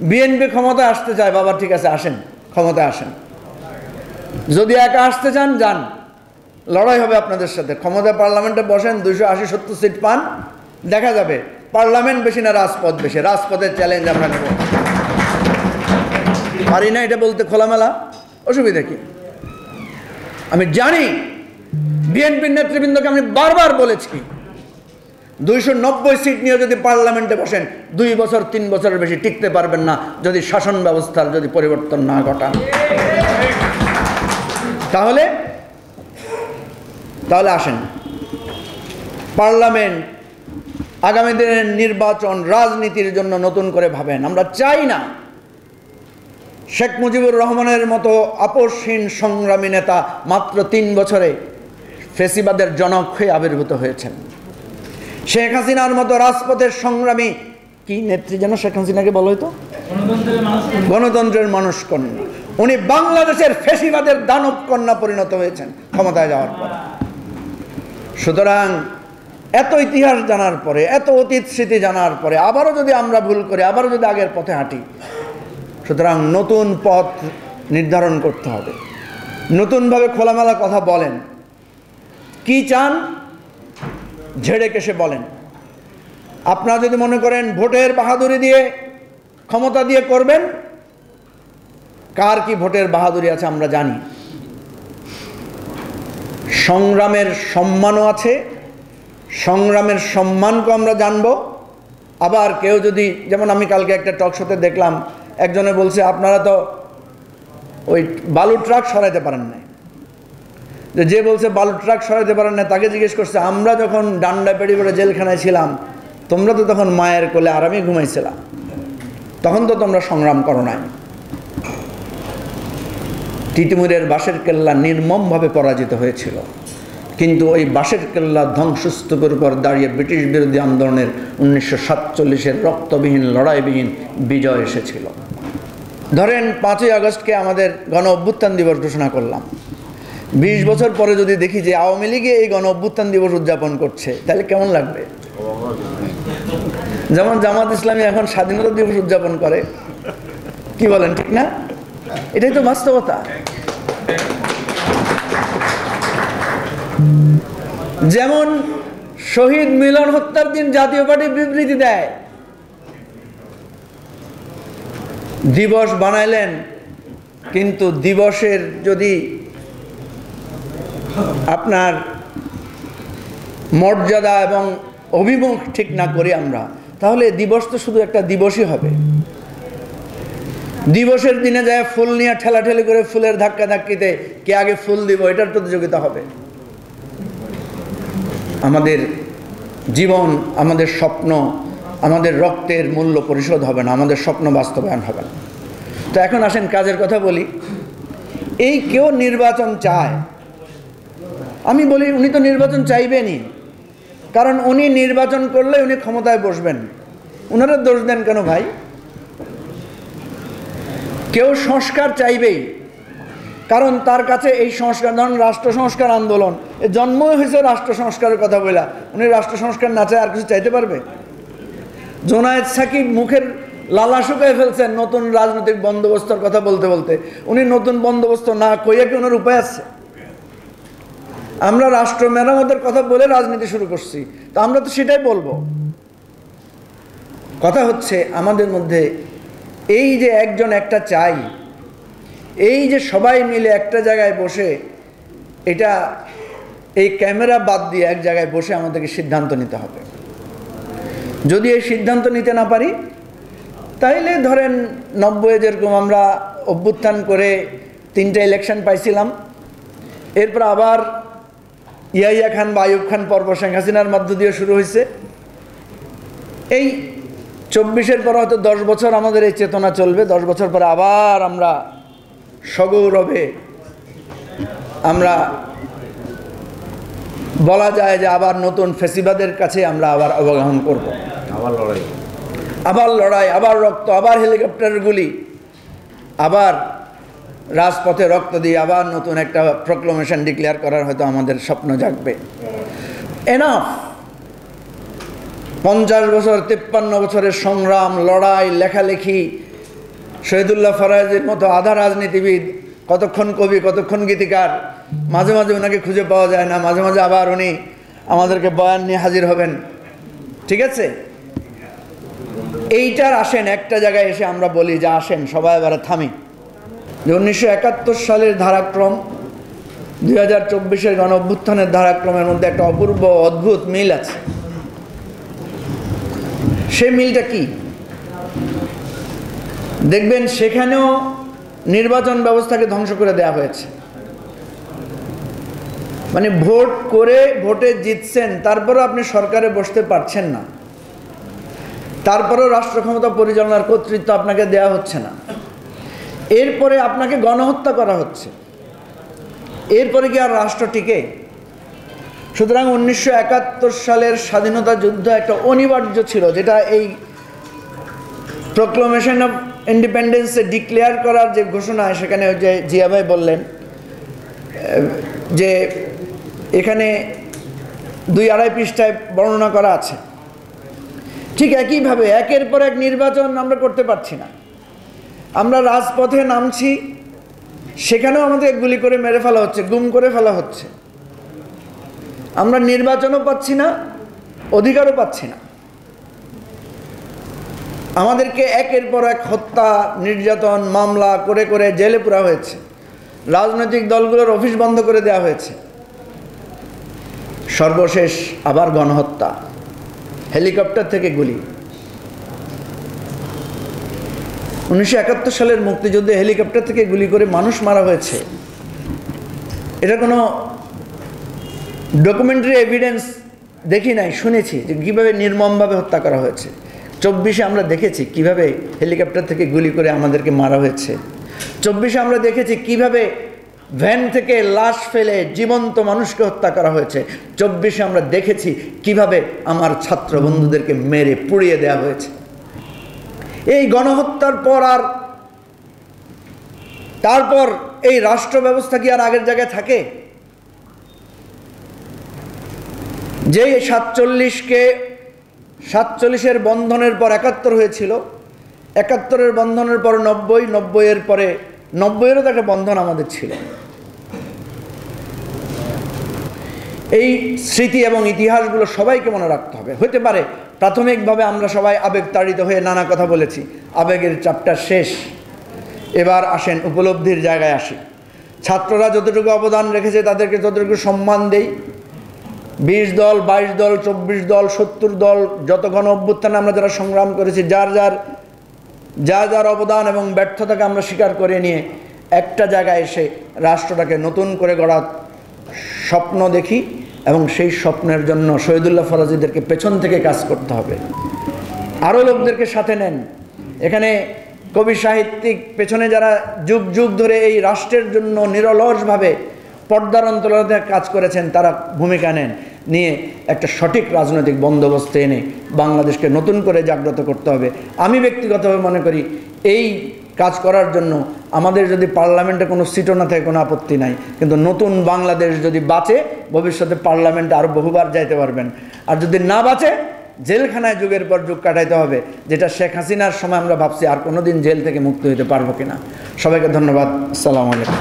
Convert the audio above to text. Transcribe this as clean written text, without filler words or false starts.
BNP ক্ষমতায় আসতে চায়, বাবা ঠিক আছে আসেন, ক্ষমতায় আসেন। যদি একা আসতে চান যান, লড়াই হবে আপনাদের সাথে। ক্ষমতায় পার্লামেন্টে বসেন, 280-70 সিট পান, দেখা যাবে পার্লামেন্ট বেশি না রাজপথ বেশি। রাজপথের চ্যালেঞ্জ আমরা নেব। পারি না এটা বলতে খোলামেলা, অসুবিধা কি? আমি জানি বিএনপির নেতৃবৃন্দকে আমি বারবার বলেছি 290 সিট নিয়ে যদি পার্লামেন্টে বসেন 2 বছর 3 বছরের বেশি টিকতে পারবেন না যদি শাসন ব্যবস্থার যদি পরিবর্তন না ঘটান। তাহলে আসেন পার্লামেন্ট, আগামী দিনের নির্বাচন রাজনীতির জন্য নতুন করে ভাবেন। আমরা চাই না শেখ মুজিবুর রহমানের মতো আপোষহীন সংগ্রামী নেতা মাত্র 3 বছরে ফেসিবাদের জনক হয়ে আবির্ভূত হয়েছেন। শেখ হাসিনার মতো রাজপথের সংগ্রামী, কি নেত্রী যেন শেখ হাসিনাকে বলা হইতো গণতন্ত্রের মানুষ কন্যা, উনি বাংলাদেশের ফেসিবাদের দানব কন্যা পরিণত হয়েছেন ক্ষমতায় যাওয়ার পর। সুতরাং এত ইতিহাস জানার পরে, এত অতীত স্মৃতি জানার পরে আবারও যদি আমরা ভুল করি, আবারও যদি আগের পথে হাঁটি, সুতরাং নতুন পথ নির্ধারণ করতে হবে। নতুনভাবে খোলামেলা কথা বলেন, কি চান ঝেড়ে কেসে বলেন। আপনারা যদি মনে করেন ভোটের বাহাদুরি দিয়ে ক্ষমতা দিয়ে করবেন, কার কি ভোটের বাহাদুরি আছে আমরা জানি। সংগ্রামের সম্মানও আছে, সংগ্রামের সম্মানকে আমরা জানব। আবার কেউ যদি, যেমন আমি কালকে একটা টক শোতে দেখলাম, একজনে বলছে আপনারা তো ওই বালু ট্রাক সরাইতে পারেন না। যে বলছে বালু ট্রাক সরাইতে পারেন না তাকে জিজ্ঞেস করছে, আমরা যখন ডান্ডা পেড়ি করে জেলখানায় ছিলাম তোমরা তো তখন মায়ের কোলে আরামে ঘুমাইছিলাম, তখন তো তোমরা সংগ্রাম করো নাই। তিতুমিরের বাঁশের কেল্লা নির্মমভাবে পরাজিত হয়েছিল, কিন্তু ওই বাঁশের কেল্লা ধ্বংসস্তূপের উপর দাঁড়িয়ে ব্রিটিশ বিরোধী আন্দোলনের 1947-এর রক্তবিহীন লড়াইবিহীন বিজয় এসেছিল। ধরেন 5ই আগস্টকে আমাদের গণ অভ্যুত্থান দিবস ঘোষণা করলাম, 20 বছর পরে যদি দেখি যে আওয়ামী লীগে এই গণ অভ্যুত্থান দিবস উদযাপন করছে, তাহলে কেমন লাগবে? যেমন জামাত ইসলামী এখন স্বাধীনতা দিবস উদযাপন করে, কি বলেন ঠিক না? এটাই তো বাস্তবতা। যেমন শহীদ মিলন হত্যার দিন জাতীয় পার্টি বিবৃতি দেয়, দিবস বানাইলেন, কিন্তু দিবসের যদি আপনার মর্যাদা এবং অভিমুখ ঠিক না করি আমরা, তাহলে দিবস তো শুধু একটা দিবসই হবে। দিবসের দিনে যায় ফুল নিয়ে ঠেলাঠেলি করে ফুলের ধাক্কা ধাক্কিতে কে আগে ফুল দিব এটার প্রতিযোগিতা হবে। আমাদের জীবন, আমাদের স্বপ্ন, আমাদের রক্তের মূল্য পরিশোধ হবে না, আমাদের স্বপ্ন বাস্তবায়ন হবে না। তো এখন আসেন কাজের কথা বলি। এই কেউ নির্বাচন চায়, আমি বলি উনি তো নির্বাচন চাইবেনই, কারণ উনি নির্বাচন করলে উনি ক্ষমতায় বসবেন। উনারা দোষ দেন কেন ভাই? কেউ সংস্কার চাইবেই, কারণ তার কাছে এই সংস্কার, ধরুন রাষ্ট্র সংস্কার আন্দোলন, জন্মই হয়েছে রাষ্ট্র সংস্কারের কথা বলা। উনি রাষ্ট্র সংস্কার না চায় আর কিছু চাইতে পারবে? জোনায়েদ সাকিব মুখের লালা শুকায় ফেলছেন নতুন রাজনৈতিক বন্দোবস্তের কথা বলতে বলতে। উনি নতুন বন্দোবস্ত না কইয়া কি ওনার উপায় আছে? আমরা রাষ্ট্র মেরামতের কথা বলে রাজনীতি শুরু করছি, তো আমরা তো সেটাই বলবো। কথা হচ্ছে আমাদের মধ্যে এই যে একজন একটা চাই, এই যে সবাই মিলে একটা জায়গায় বসে, এটা এই ক্যামেরা বাদ দিয়ে এক জায়গায় বসে আমাদেরকে সিদ্ধান্ত নিতে হবে। যদি এই সিদ্ধান্ত নিতে না পারি, তাইলে ধরেন 90-এ যেরকম আমরা অভ্যুত্থান করে 3টা ইলেকশন পাইছিলাম, এরপর আবার ইয়াহিয়া খান বা আইয়ুব খান পর্ব শেখ হাসিনার মধ্য দিয়ে শুরু হয়েছে। এই 24-এর পর হয়তো 10 বছর আমাদের এই চেতনা চলবে। 10 বছর পরে আবার আমরা সগৌরবে আমরা বলা যায় যে আবার নতুন ফেসিবাদের কাছে আমরা আবার অবগাহন করব। আবার লড়াই, আবার রক্ত, আবার হেলিকপ্টারের গুলি, আবার রাজপথে রক্ত দিয়ে আবার নতুন একটা প্রক্লেমেশন ডিক্লেয়ার করার হয়তো আমাদের স্বপ্ন জাগবে। এনাফ। 50 বছর 53 বছরের সংগ্রাম, লড়াই, লেখালেখি, শহীদুল্লাহ ফরাজের মতো আধা রাজনীতিবিদ, কতক্ষণ কবি কতক্ষণ গীতিকার, মাঝে মাঝে ওনাকে খুঁজে পাওয়া যায় না, মাঝে মাঝে আবার উনি আমাদেরকে বয়ান নিয়ে হাজির হবেন। ঠিক আছে, এইটার আসেন একটা জায়গায় এসে আমরা বলি যে আসেন সবাই এবারে থামি, যে 1971 সালের ধারাক্রম 2024-এর গণ অভ্যুত্থানের ধারাক্রমের মধ্যে একটা অপূর্ব অদ্ভুত মিল আছে। সেই মিলটা কি দেখবেন, সেখানেও নির্বাচন ব্যবস্থাকে ধ্বংস করে দেওয়া হয়েছে। মানে ভোট করে ভোটে জিতছেন, তারপরেও আপনি সরকারে বসতে পারছেন না, তারপরেও রাষ্ট্র ক্ষমতা পরিচালনার কর্তৃত্ব আপনাকে দেয়া হচ্ছে না, এরপরে আপনাকে গণহত্যা করা হচ্ছে, এরপরে কি আর রাষ্ট্র টিকে? সুতরাং 1971 সালের স্বাধীনতা যুদ্ধ একটা অনিবার্য ছিল, যেটা এই প্রক্লামেশন অফ ইন্ডিপেন্ডেন্সে ডিক্লেয়ার করার যে ঘোষণা, সেখানে যে জিয়া ভাই বললেন যে এখানে 2-2.5 পৃষ্ঠায় বর্ণনা করা আছে। ঠিক একইভাবে একের পর এক নির্বাচন আমরা করতে পারছি না। আমরা রাজপথে নামছি, সেখানেও আমাদের গুলি করে মেরে ফেলা হচ্ছে, গুম করে ফেলা হচ্ছে। আমরা নির্বাচনও পাচ্ছি না, অধিকারও পাচ্ছি না। আমাদেরকে একের পর এক হত্যা, নির্যাতন, মামলা করে করে জেলে পুরা হয়েছে। রাজনৈতিক দলগুলোর অফিস বন্ধ করে দেওয়া হয়েছে। সর্বশেষ আবার গণহত্যা, হেলিকপ্টার থেকে গুলি। 1971 সালের মুক্তিযুদ্ধে হেলিকপ্টার থেকে গুলি করে মানুষ মারা হয়েছে। এটা কোনো ডকুমেন্টারি এভিডেন্স দেখি নাই, শুনেছি যে কীভাবে নির্মমভাবে হত্যা করা হয়েছে। 24-এ আমরা দেখেছি কিভাবে হেলিকপ্টার থেকে গুলি করে আমাদেরকে মারা হয়েছে। 24-এ আমরা দেখেছি কিভাবে ভ্যান থেকে লাশ ফেলে জীবন্ত মানুষকে হত্যা করা হয়েছে। 24-এ আমরা দেখেছি কিভাবে আমার ছাত্র বন্ধুদেরকে মেরে পুড়িয়ে দেওয়া হয়েছে। এই গণহত্যার পর আর তারপর এই রাষ্ট্র ব্যবস্থা কি আর আগের জায়গায় থাকে? যে 47-এর বন্ধনের পর 71 হয়েছিল, 71-এর বন্ধনের পর 90, 90-এর পরে 90-এরও তো একটা বন্ধন আমাদের ছিল। এই স্মৃতি এবং ইতিহাসগুলো সবাইকে মনে রাখতে হবে। হতে পারে প্রাথমিকভাবে আমরা সবাই আবেগতাড়িত হয়ে নানা কথা বলেছি, আবেগের চ্যাপ্টার শেষ। এবার আসেন উপলব্ধির জায়গায় আসি। ছাত্ররা যতটুকু অবদান রেখেছে তাদেরকে ততটুকু সম্মান দেই। 20 দল, 22 দল, 24 দল, 70 দল, যত গণ অভ্যুত্থানে আমরা যারা সংগ্রাম করেছি, যার যার অবদান এবং ব্যর্থতাকে আমরা স্বীকার করে নিয়ে একটা জায়গায় এসে রাষ্ট্রটাকে নতুন করে গড়ার স্বপ্ন দেখি, এবং সেই স্বপ্নের জন্য শহীদুল্লাহ ফরাজীদেরকে পেছন থেকে কাজ করতে হবে। আরও লোকদেরকে সাথে নেন। এখানে কবি সাহিত্যিক পেছনে যারা যুগ যুগ ধরে এই রাষ্ট্রের জন্য নিরলসভাবে পর্দার অন্তরালে কাজ করেছেন, তারা ভূমিকা নেন, নিয়ে একটা সঠিক রাজনৈতিক বন্দোবস্ত এনে বাংলাদেশকে নতুন করে জাগ্রত করতে হবে। আমি ব্যক্তিগতভাবে মনে করি এই কাজ করার জন্য আমাদের যদি পার্লামেন্টে কোনো সিটও না থাকে কোনো আপত্তি নাই, কিন্তু নতুন বাংলাদেশ যদি বাঁচে, ভবিষ্যতে পার্লামেন্টে আরও বহুবার যাইতে পারবেন। আর যদি না বাঁচে, জেলখানায় যুগের পর যুগ কাটাইতে হবে, যেটা শেখ হাসিনার সময় আমরা ভাবছি আর কোনোদিন জেল থেকে মুক্ত হতে পারবো কিনা। সবাইকে ধন্যবাদ। আসসালামু আলাইকুম।